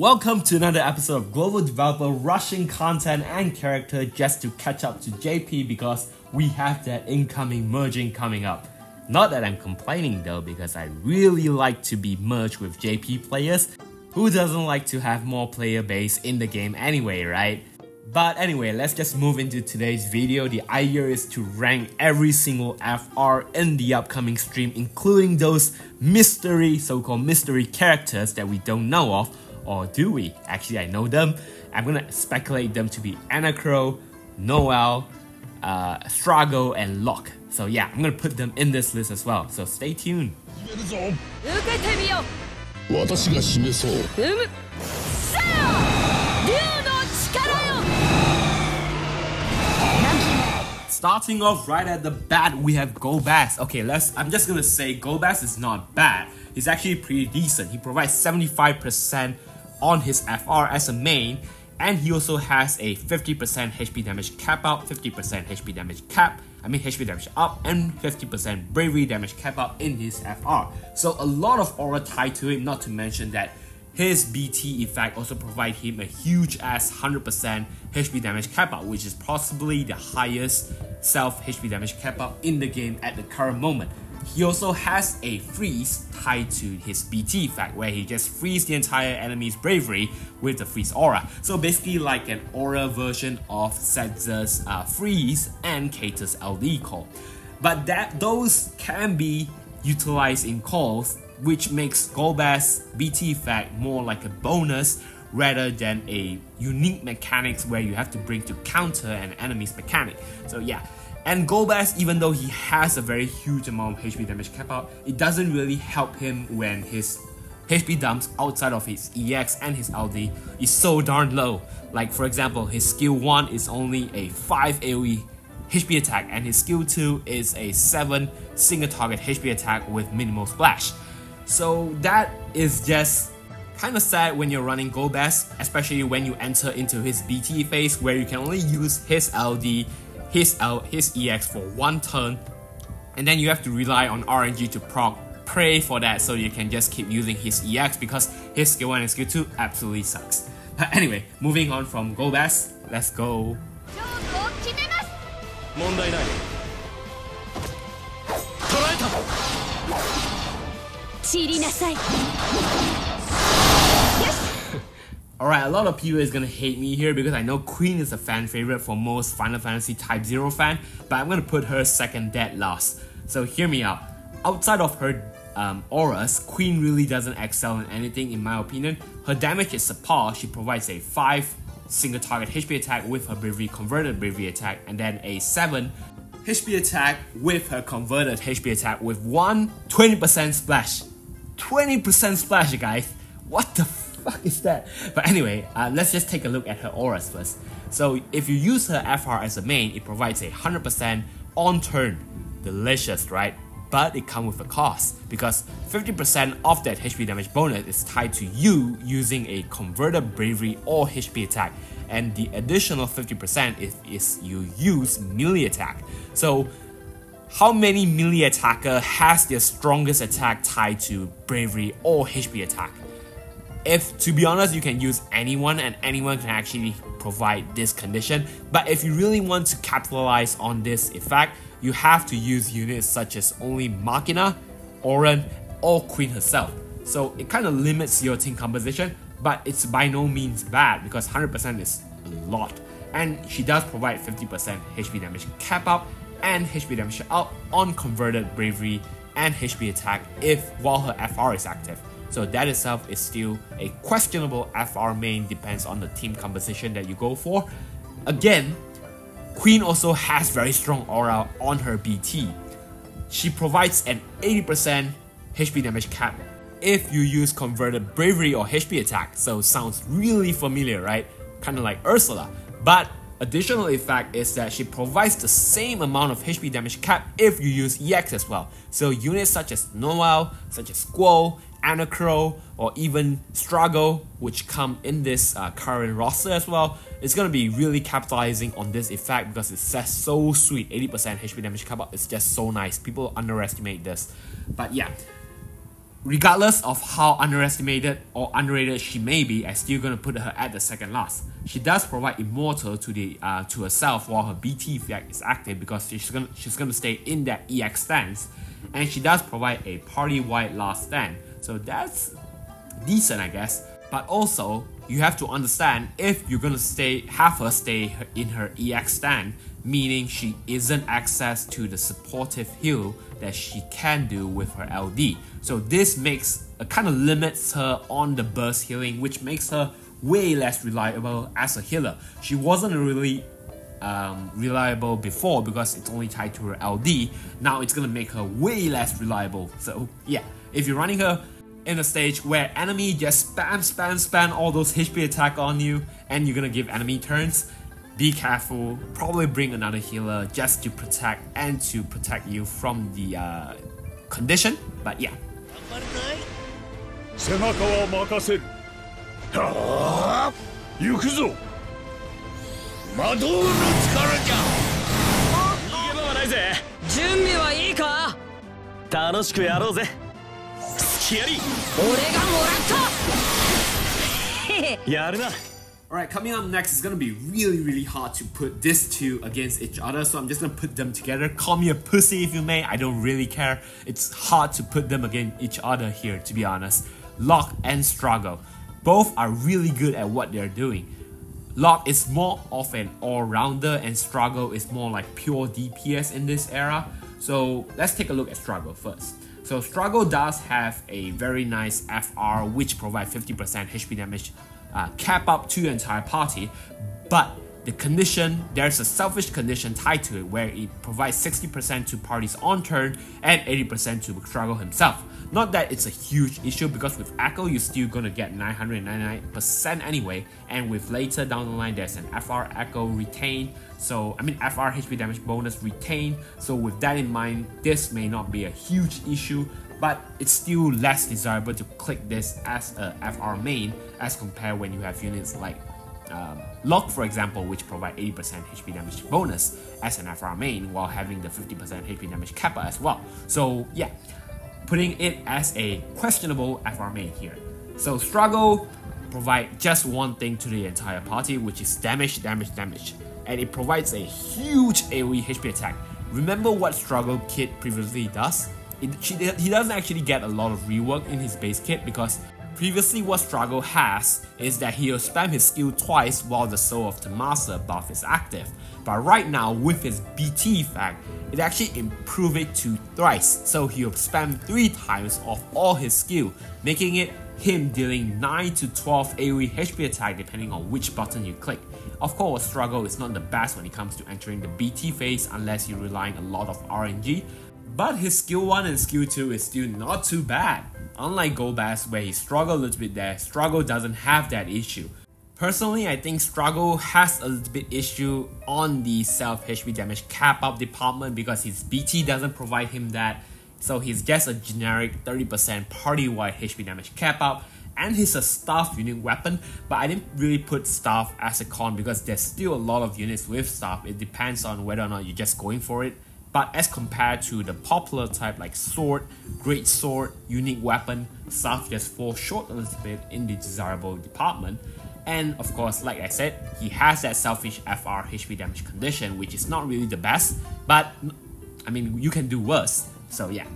Welcome to another episode of Global Developer rushing content and character just to catch up to JP because we have that incoming merging coming up. Not that I'm complaining though, because I really like to be merged with JP players. Who doesn't like to have more player base in the game anyway, right? But anyway, let's just move into today's video. The idea is to rank every single FR in the upcoming stream, including those mystery, so-called mystery characters that we don't know of. Or do we? Actually, I know them. I'm gonna speculate them to be Enna, Noel, Strago, and Locke. So yeah, I'm gonna put them in this list as well. So stay tuned. Starting off right at the bat, we have Golbas. Okay, I'm just gonna say Golbas is not bad. He's actually pretty decent. He provides 75% on his FR as a main, and he also has a 50% HP damage cap out, 50% HP damage damage up, and 50% bravery damage cap out in his FR. So a lot of aura tied to it, not to mention that his BT effect also provides him a huge ass 100% HP damage cap out, which is possibly the highest self HP damage cap out in the game at the current moment. He also has a freeze tied to his BT effect, where he just frees the entire enemy's bravery with the freeze aura. So basically like an aura version of Setza's freeze and Kate's LD call. But those can be utilized in calls, which makes Golbas' BT effect more like a bonus rather than a unique mechanics where you have to bring to counter an enemy's mechanic. So yeah. And Golbas, even though he has a very huge amount of HP damage cap out, it doesn't really help him when his HP dumps outside of his EX and his LD is so darn low. Like for example, his skill 1 is only a 5 AoE HP attack, and his skill 2 is a 7 single target HP attack with minimal splash. So that is just kind of sad when you're running Golbas, especially when you enter into his BT phase where you can only use his LD, his EX for one turn, and then you have to rely on RNG to pray for that so you can just keep using his EX because his skill 1 and skill 2 absolutely sucks. But anyway, moving on from Golbas, let's go. Alright, a lot of people is gonna hate me here because I know Queen is a fan favorite for most Final Fantasy Type 0 fan, but I'm gonna put her second dead last. So hear me out. Outside of her auras, Queen really doesn't excel in anything in my opinion. Her damage is subpar. She provides a 5 single target HP attack with her bravery converted bravery attack, and then a 7 HP attack with her converted HP attack with 20% splash. 20% splash, guys. What the fuck is that? But anyway, let's just take a look at her auras first. So if you use her FR as a main, it provides a 100% on turn. Delicious, right? But it comes with a cost, because 50% of that HP damage bonus is tied to you using a converted bravery or HP attack, and the additional 50% is you use melee attack. So how many melee attacker has their strongest attack tied to bravery or HP attack? If, to be honest, you can use anyone and anyone can actually provide this condition, but if you really want to capitalize on this effect, you have to use units such as only Machina, Oren, or Queen herself. So it kind of limits your team composition, but it's by no means bad because 100% is a lot. And she does provide 50% HP damage cap out and HP damage out on converted bravery and HP attack while her FR is active. So that itself is still a questionable FR main, depends on the team composition that you go for. Again, Queen also has very strong aura on her BT. She provides an 80% HP damage cap if you use converted bravery or HP attack, so sounds really familiar, right? Kind of like Ursula. But additional effect is that she provides the same amount of HP damage cap if you use EX as well. So units such as Noel, such as Squall, Enna, or even Strago, which come in this current roster as well, it's going to be really capitalizing on this effect because it's just so sweet. 80% HP damage cap up is just so nice. People underestimate this. But yeah, regardless of how underestimated or underrated she may be, I'm still gonna put her at the second last. She does provide immortal to herself while her BT effect is active because she's gonna stay in that EX stance, and she does provide a party-wide last stand. So that's decent, I guess. But also, you have to understand if you're gonna have her stay in her EX stand, meaning she isn't access to the supportive heal that she can do with her LD. So this kind of limits her on the burst healing, which makes her way less reliable as a healer. She wasn't really reliable before because it's only tied to her LD. Now it's gonna make her way less reliable. So yeah, if you're running her in a stage where enemy just spam all those HP attack on you and you're gonna give enemy turns, be careful. Probably bring another healer just to protect you from the condition. But yeah. Alright, coming up next is gonna be really hard to put these two against each other, so I'm just gonna put them together. Call me a pussy if you may, I don't really care. It's hard to put them against each other here, to be honest. Locke and Struggle. Both are really good at what they're doing. Locke is more of an all-rounder and Struggle is more like pure DPS in this era. So let's take a look at Struggle first. So Struggle does have a very nice FR which provides 50% HP damage cap up to your entire party, but there's a selfish condition tied to it where it provides 60% to parties on turn and 80% to Struggle himself. Not that it's a huge issue because with Echo you're still gonna get 999% anyway, and with later down the line there's an FR Echo retain, FR HP damage bonus retain, so with that in mind this may not be a huge issue, but it's still less desirable to click this as a FR main as compared when you have units like Locke, for example, which provide 80% HP damage bonus as an FR main while having the 50% HP damage kappa as well. So yeah, putting it as a questionable FR main here. So Struggle provide just one thing to the entire party, which is damage, and it provides a huge AoE HP attack. Remember what Struggle kit previously does? He doesn't actually get a lot of rework in his base kit because previously what Struggle has is that he'll spam his skill twice while the Soul of the Master buff is active. But right now with his BT effect, it actually improved it to thrice, so he'll spam 3 times of all his skill, making it him dealing 9 to 12 AoE HP attack depending on which button you click. Of course, Struggle is not the best when it comes to entering the BT phase unless you're relying a lot of RNG, but his skill 1 and skill 2 is still not too bad. Unlike Golbas where he struggled a little bit there, Struggle doesn't have that issue. Personally, I think Struggle has a little bit issue on the self HP damage cap up department because his BT doesn't provide him that, so he's just a generic 30% party-wide HP damage cap up, and he's a staff unit weapon, but I didn't really put staff as a con because there's still a lot of units with staff. It depends on whether or not you're just going for it. But as compared to the popular type like sword, great sword, unique weapon, staff just falls short a little bit in the desirable department. And of course, like I said, he has that selfish FR HP damage condition, which is not really the best, but I mean, you can do worse. So yeah.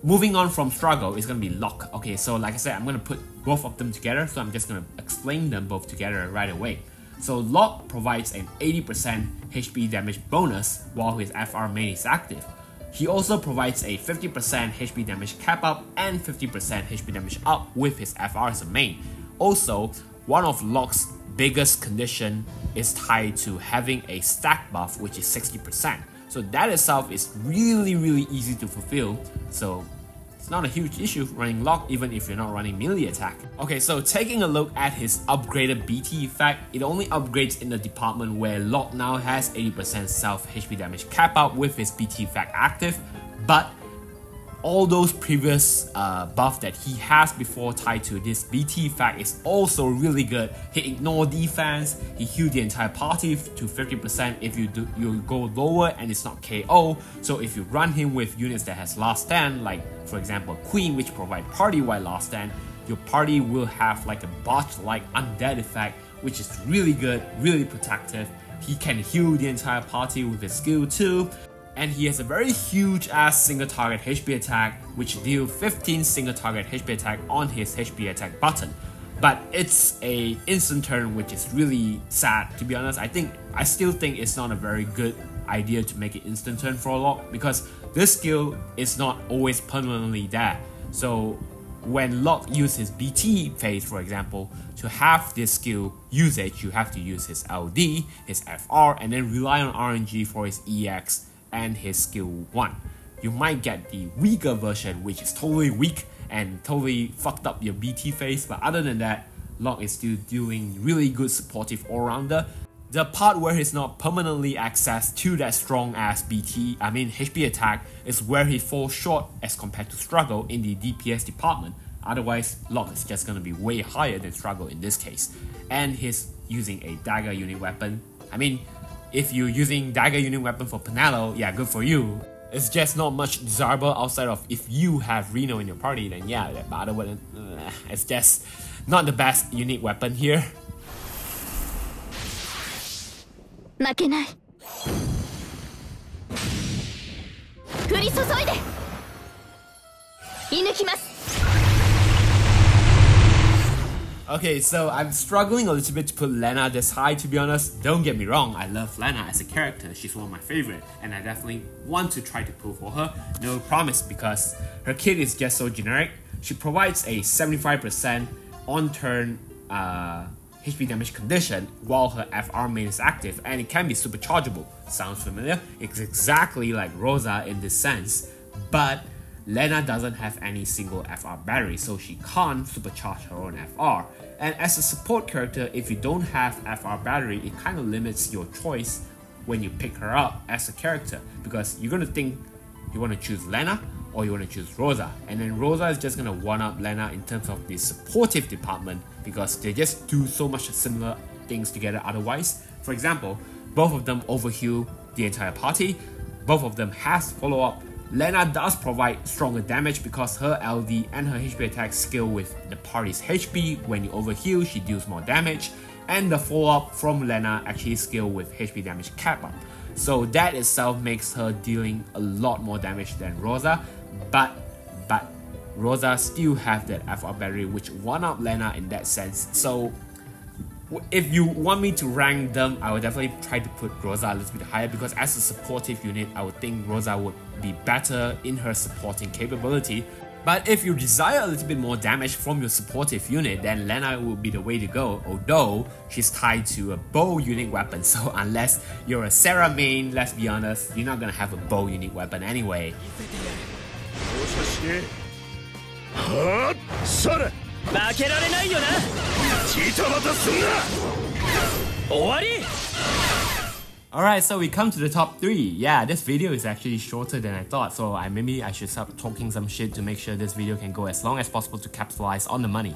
Moving on from Struggle is gonna be Locke. Okay, so like I said, I'm gonna put both of them together, so I'm just gonna explain them both together right away. So Locke provides an 80% HP damage bonus while his FR main is active. He also provides a 50% HP damage cap up and 50% HP damage up with his FR as a main. Also, one of Locke's biggest condition is tied to having a stack buff, which is 60%. So that itself is really easy to fulfill. So it's not a huge issue running Locke even if you're not running melee attack. Okay, so taking a look at his upgraded BT effect, it only upgrades in the department where Locke now has 80% self HP damage cap out with his BT effect active, but all those previous buff that he has before tied to this BT fact is also really good. He ignores defense, he heals the entire party to 50% if you go lower and it's not KO. So if you run him with units that has last stand, like for example Queen, which provide party-wide last stand, your party will have like a botch-like undead effect, which is really good, really protective. He can heal the entire party with his skill too. And he has a very huge ass single target HP attack, which deals 15 single target HP attack on his HP attack button. But it's a instant turn, which is really sad, to be honest. I still think it's not a very good idea to make it instant turn for a Locke, because this skill is not always permanently there. So when Locke uses his BT phase, for example, to have this skill usage, you have to use his LD, his FR, and then rely on RNG for his EX and his skill 1. You might get the weaker version, which is totally weak and totally fucked up your BT phase, but other than that, Locke is still doing really good supportive all-rounder. The part where he's not permanently accessed to that strong ass HP attack is where he falls short as compared to Struggle in the DPS department. Otherwise, Locke is just gonna be way higher than Struggle in this case. And he's using a dagger unit weapon. If you're using dagger unit weapon for Penelo, yeah, good for you. It's just not much desirable outside of if you have Reno in your party, then yeah, but otherwise, it's just not the best unique weapon here. Okay, so I'm struggling a little bit to put Lenna this high, to be honest. Don't get me wrong, I love Lenna as a character, she's one of my favorite, and I definitely want to try to pull for her. No promise, because her kit is just so generic. She provides a 75% on turn HP damage condition while her FR main is active, and it can be superchargeable. Sounds familiar? It's exactly like Rosa in this sense, but Lenna doesn't have any single FR battery, so she can't supercharge her own FR. And as a support character, if you don't have FR battery, it kind of limits your choice when you pick her up as a character, because you're gonna think you want to choose Lenna or you want to choose Rosa, and then Rosa is just gonna one-up Lenna in terms of the supportive department, because they just do so much similar things together otherwise. For example, both of them overheal the entire party, both of them has follow-up. Lenna does provide stronger damage because her LD and her HP attack scale with the party's HP. When you overheal, she deals more damage, and the follow-up from Lenna actually scale with HP damage cap up. So that itself makes her dealing a lot more damage than Rosa, but Rosa still have that FR battery, which one-up Lenna in that sense. So if you want me to rank them, I would definitely try to put Rosa a little bit higher, because as a supportive unit, I would think Rosa would be better in her supporting capability. But if you desire a little bit more damage from your supportive unit, then Lenna will be the way to go, although she's tied to a bow unique weapon, so unless you're a Sarah main, let's be honest, you're not gonna have a bow unique weapon anyway. Alright, so we come to the top 3. Yeah, this video is actually shorter than I thought, so maybe I should stop talking some shit to make sure this video can go as long as possible to capitalize on the money.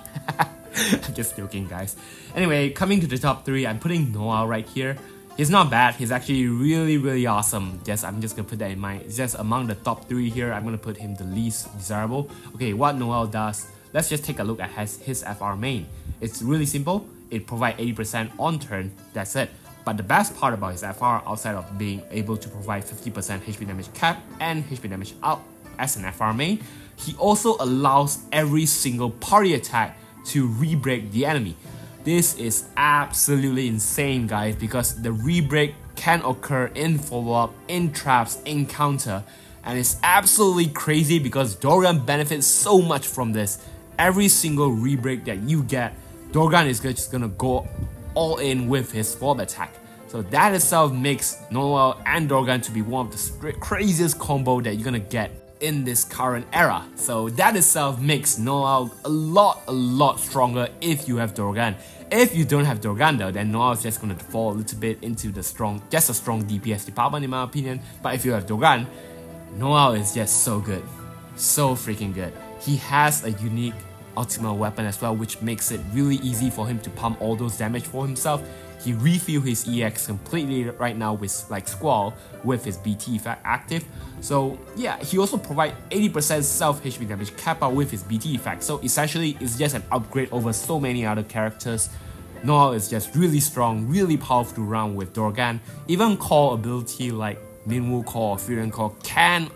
I'm just joking, guys. Anyway, coming to the top 3, I'm putting Noel right here. He's not bad, he's actually really awesome. I'm just gonna put that in mind. It's just among the top 3 here, I'm gonna put him the least desirable. Okay, what Noel does, let's just take a look at his FR main. It's really simple, it provides 80% on turn, that's it. But the best part about his FR, outside of being able to provide 50% HP damage cap and HP damage out as an FR main, he also allows every single party attack to re-break the enemy. This is absolutely insane, guys, because the re-break can occur in follow-up, in traps, in counter, and it's absolutely crazy because Dorgan benefits so much from this. Every single re-break that you get, Dorgan is just gonna go all in with his follow-up attack. So that itself makes Noel and Dorgan to be one of the craziest combo that you're gonna get in this current era. So that itself makes Noel a lot stronger if you have Dorgan. If you don't have Dorgan though, then Noel is just gonna fall a little bit into the strong DPS department in my opinion. But if you have Dorgan, Noel is just so good. so freaking good. He has a unique ultimate weapon as well, which makes it really easy for him to pump all those damage for himself. He refill his EX completely right now with like Squall with his BT effect active. So yeah, he also provides 80% self HP damage cap out with his BT effect. So essentially it's just an upgrade over so many other characters. Noel is just really strong, really powerful to run with Dorgan. Even core ability like Minwoo Core or Furion Core can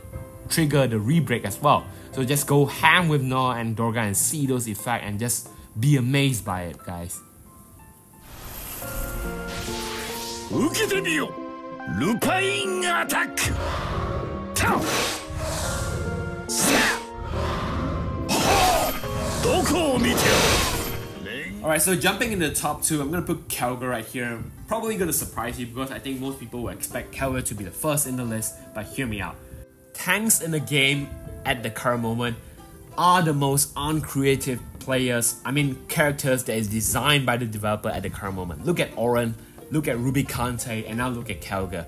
trigger the re-break as well. So just go ham with Noel and Dorgan and see those effects and just be amazed by it, guys. Alright, so jumping into the top 2, I'm gonna put Kelger right here. Probably gonna surprise you because I think most people will expect Kelger to be the first in the list, but hear me out. Tanks in the game at the current moment are the most uncreative characters that is designed by the developer at the current moment. Look at Oren, look at Ruby Kante, and now look at Kelger.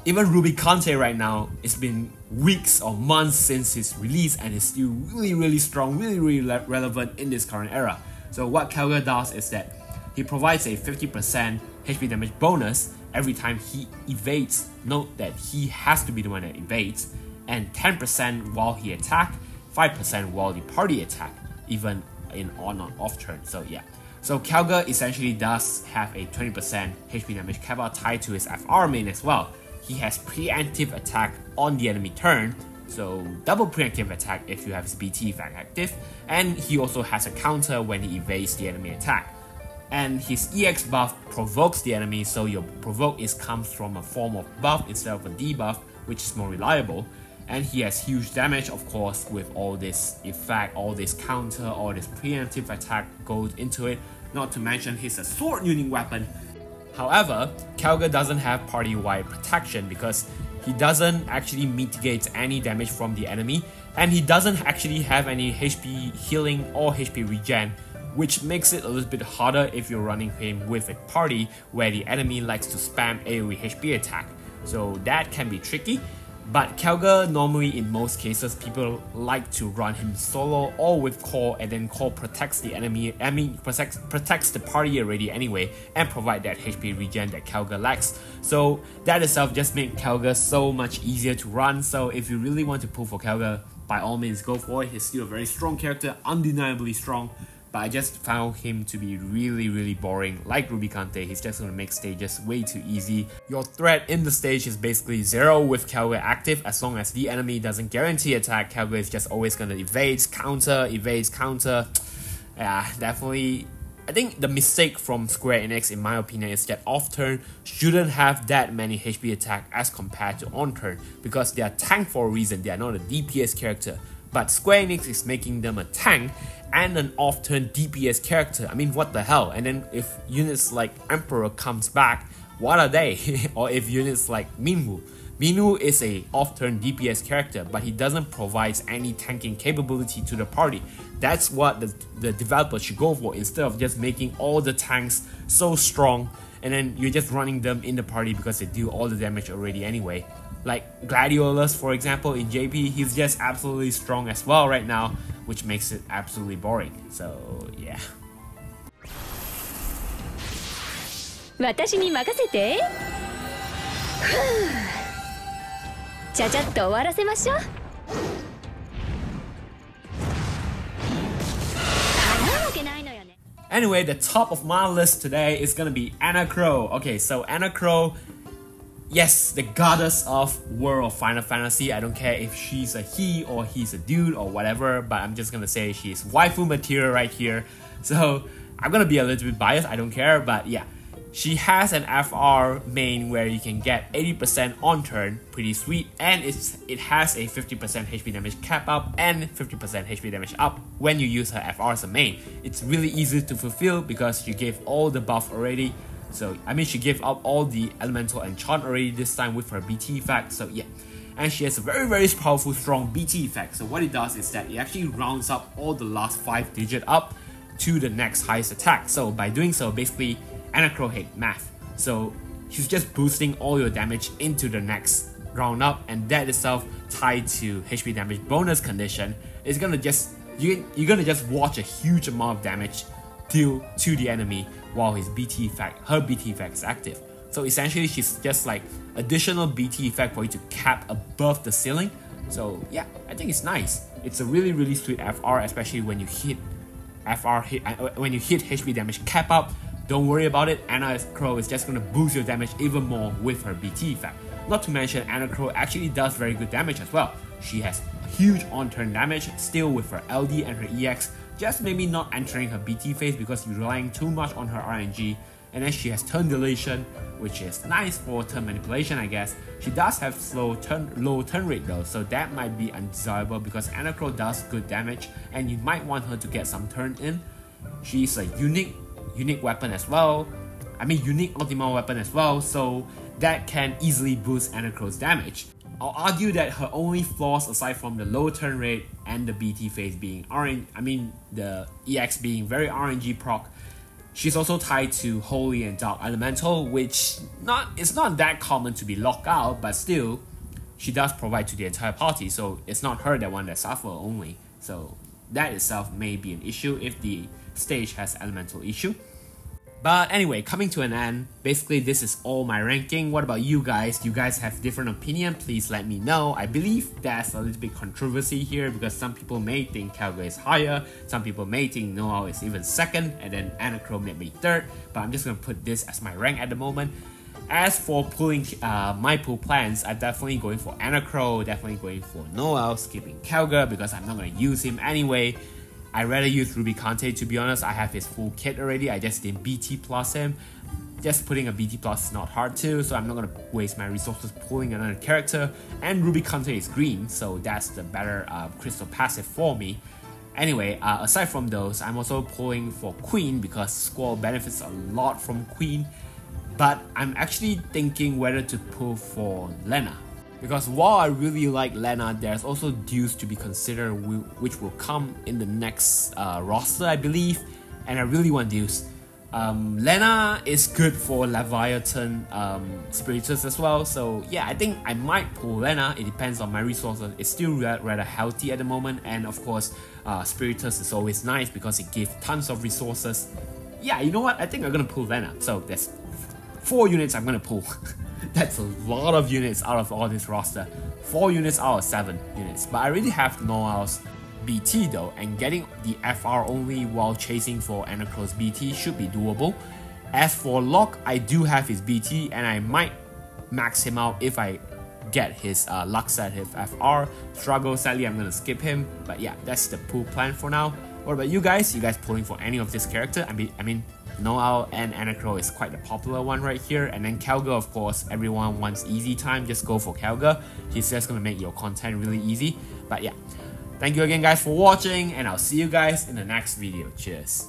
Even Ruby Kante right now, it's been weeks or months since his release and is still really strong, really relevant in this current era. So what Kelger does is that he provides a 50% HP damage bonus every time he evades. Note that he has to be the one that evades, and 10% while he attack, 5% while the party attack, even in on or off turn. So yeah. So Kelger essentially does have a 20% HP damage cap out tied to his FR main as well. He has preemptive attack on the enemy turn, so double preemptive attack if you have his BT effect active, and he also has a counter when he evades the enemy attack. And his EX buff provokes the enemy, so your provoke comes from a form of buff instead of a debuff, which is more reliable. And he has huge damage, of course, with all this effect, all this counter, all this preemptive attack goes into it, not to mention he's a sword unique weapon. However, Kelger doesn't have party-wide protection because he doesn't actually mitigate any damage from the enemy, and he doesn't actually have any HP healing or HP regen, which makes it a little bit harder if you're running him with a party where the enemy likes to spam AoE HP attack. So that can be tricky. But Kelger, normally in most cases, people like to run him solo or with core, and then core protects the enemy, protects the party already anyway, and provide that HP regen that Kelger lacks. So that itself just makes Kelger so much easier to run. So if you really want to pull for Kelger, by all means go for it. He's still a very strong character, undeniably strong. But I just found him to be really boring. Like Ruby Kante, he's just going to make stages way too easy. Your threat in the stage is basically 0 with Kelger active. As long as the enemy doesn't guarantee attack, Kelger is just always going to evade, counter. Yeah, definitely. I think the mistake from Square Enix, in my opinion, is that off-turn shouldn't have that many HP attack as compared to on-turn, because they are tank for a reason. They are not a DPS character. But Square Enix is making them a tank and an off-turn DPS character. I mean, what the hell? And then if units like Emperor comes back, what are they? Or if units like Minwoo. Minwoo is a off-turn DPS character, but he doesn't provide any tanking capability to the party. That's what the developer should go for, instead of just making all the tanks so strong and then you're just running them in the party because they do all the damage already anyway. Like Gladiolus, for example, in JP, he's just absolutely strong as well right now, which makes it absolutely boring. So yeah. 私に任せて。ちゃちゃっと終わらせましょう。払うわけないのよね。 Anyway, the top of my list today is gonna be Enna Kros. Okay, so Enna Kros, yes, the goddess of world of Final Fantasy. I don't care if she's a he or he's a dude or whatever, but I'm just gonna say she's waifu material right here. So I'm gonna be a little bit biased, I don't care, but yeah. She has an FR main where you can get 80% on turn, pretty sweet, and it has a 50% HP damage cap up and 50% HP damage up when you use her FR as a main. It's really easy to fulfill because she gave all the buff already. So I mean, she gave up all the elemental enchant already this time with her BT effect, so yeah. And she has a very powerful strong BT effect. So what it does is that it actually rounds up all the last 5 digits up to the next highest attack. So by doing so, basically Enna Kros hate math. So she's just boosting all your damage into the next ground up, and that itself tied to HP damage bonus condition is gonna just you're gonna just watch a huge amount of damage deal to the enemy while her BT effect is active. So essentially she's just like additional BT effect for you to cap above the ceiling. So yeah, I think it's nice. It's a really sweet FR, especially when you hit when you hit HP damage cap up. Don't worry about it, Enna Kros is just gonna boost your damage even more with her BT effect. Not to mention Enna Kros actually does very good damage as well. She has huge on-turn damage still with her LD and her EX, just maybe not entering her BT phase because you're relying too much on her RNG. And then she has turn deletion, which is nice for turn manipulation, I guess. She does have low turn rate though, so that might be undesirable because Enna Kros does good damage and you might want her to get some turn in. She's a unique weapon as well. I mean unique ultimate weapon as well, so that can easily boost Enna Kros damage. I'll argue that her only flaws aside from the low turn rate and the BT phase being the EX being very RNG proc, she's also tied to Holy and Dark Elemental, which it's not that common to be locked out, but still, she does provide to the entire party, so it's not her that one that suffer only. So that itself may be an issue if the stage has elemental issue. But anyway, coming to an end, basically this is all my ranking. What about you guys? Do you guys have different opinion? Please let me know. I believe there's a little bit controversy here because some people may think Kelger is higher, some people may think Noel is even second, and then Enna Kros may be third, but I'm just gonna put this as my rank at the moment. As for pulling my pool plans, I'm definitely going for Enna Kros, definitely going for Noel, skipping Kelger because I'm not gonna use him anyway. I'd rather use Ruby Kante, to be honest. I have his full kit already, I just didn't BT plus him. Just putting a BT plus is not hard too, so I'm not gonna waste my resources pulling another character. And Ruby Kante is green, so that's the better crystal passive for me. Anyway, aside from those, I'm also pulling for Queen because Squall benefits a lot from Queen. But I'm actually thinking whether to pull for Lenna. Because while I really like Lenna, there's also dues to be considered which will come in the next roster, I believe, and I really want dues. Lenna is good for Leviathan Spiritus as well, so yeah, I think I might pull Lenna. It depends on my resources. It's still rather healthy at the moment, and of course, Spiritus is always nice because it gives tons of resources. Yeah, you know what? I think I'm gonna pull Lenna. So there's 4 units I'm gonna pull. That's a lot of units out of all this roster. 4 units out of 7 units. But I already have Noel's BT though, and getting the FR only while chasing for Enna Kros BT should be doable. As for Locke, I do have his BT and I might max him out if I get his luck set, his FR. Struggle, sadly I'm gonna skip him. But yeah, that's the pool plan for now. What about you guys? You guys pulling for any of this character? I mean Noel and Enna Kros is quite a popular one right here, and then Kelger, of course, everyone wants easy time, just go for Kelger. He's just gonna make your content really easy. But yeah, thank you again guys for watching, and I'll see you guys in the next video. Cheers.